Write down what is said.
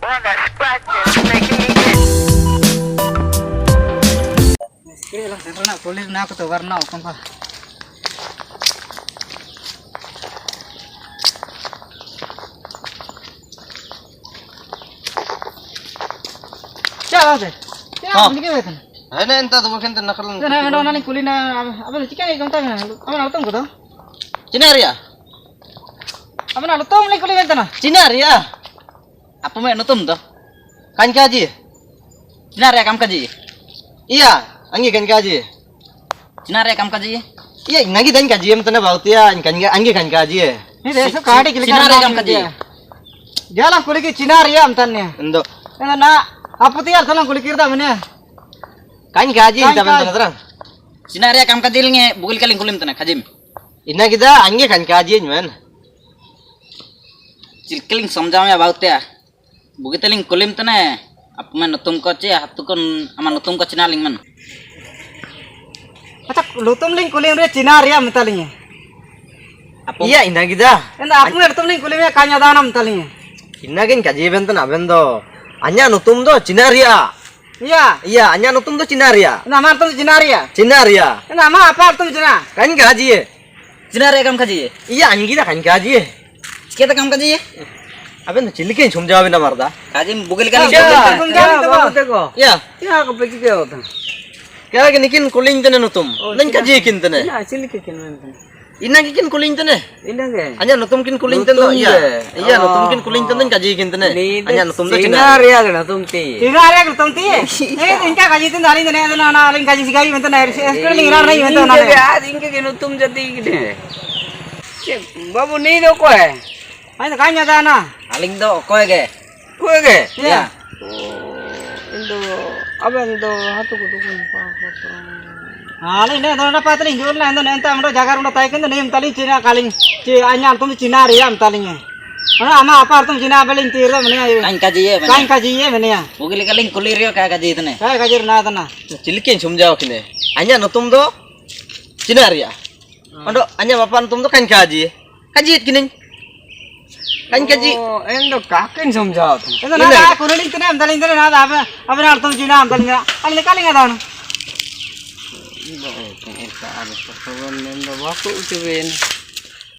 Kira lang sentro na kulit na ako to warna ako pa. Ciao deh. Ciao, ini ke betul. Ana enta to bukan tan nakalan. Nah, ada orang kulit na apa chicken ikon ta na. Apa na lutung ko to? Cinaria. Apa na lutung ni kulit betul na. Cinaria. Apa me nutum to? Kan kaji. Cinaria kam kaji. Iya, angi kan kaji. Cinaria kam kaji. Iya, nagi dan kaji em tana bautia angi kan kaji. Ini deh, so kadi kulit Cinaria kam kaji. Jalan kulit ki cinaria am tannya. Endo. Na apa tiar talang kulit kirta mana? Kan kaji ta ben tana terang. Cinaria kam kaji linge bugil kaling kulim tana kajim. Inna kita angi kan kaji men. Cilkeling somjamnya bautya. Bugiteling kulim tana apa man nutum ko ce hatukon aman nutum ko cinaling man. Acak lutum ling kulit re cinaria am talinya. Apa Iya, inna kita. Enda apa lutum ling kulit kanya danam talinya. Inna kan kaji ben tana ben do. Anya nutum do cinaria. Iya. Iya, anya nutum do cinaria. Nama artum cinaria. Cinaria. Nama apa artum cina? Kan kaji. Cinaria kam kaji. Iya, angi kita kan kaji. Kita kam kaji. Aben cilikin somjawe na marda. Kajim bugil kaling Ya, kulim. Ya. Ya, aku pergi ke hotel. Kaya kinikin kuling tane nutum. Nan kaji kin tane. Ya, sini ke kene. Ina kikin kuling tane. Ini ke. Anya nutum kin kuling tane. Iya. Iya, nutum kin kuling tane kaji kin tane. Anya nutum do cina. Cinaria ke lutum ti. Inka kaji tin dari tane na ling kaji sigai menten air. Ling rar nahi menten na. Inke ke nutum jadi gede. Babu ni do ko hai. Ayo kanya dana. Aling do koe ge. Ko ge. Ya. Indo aben do hatu ko tukun pa. Aling ne dona patling jur la endo enta amro jagar undo tai kendo nem tali cina kaling ci anya artum cinaria am talinya. Ana ama apa artum cina beling tirda mene. Kan kaji ye man. Kain kaji ye mene ya. Bugil kaling kulirio ka kaji tane. Kaya kaji na dana. Cilikin somjawe kine. Anya nutum do cinaria. Ando anya bapak nutum do kan kaji. Kaji kinin. Kan kaji. Oh, endo kaken samjhat. Endo na kunuling tane am taling tane na apa apa artum cina am talinga. Aling kaling adana. Endo ka ada persoalan endo baku ucapin.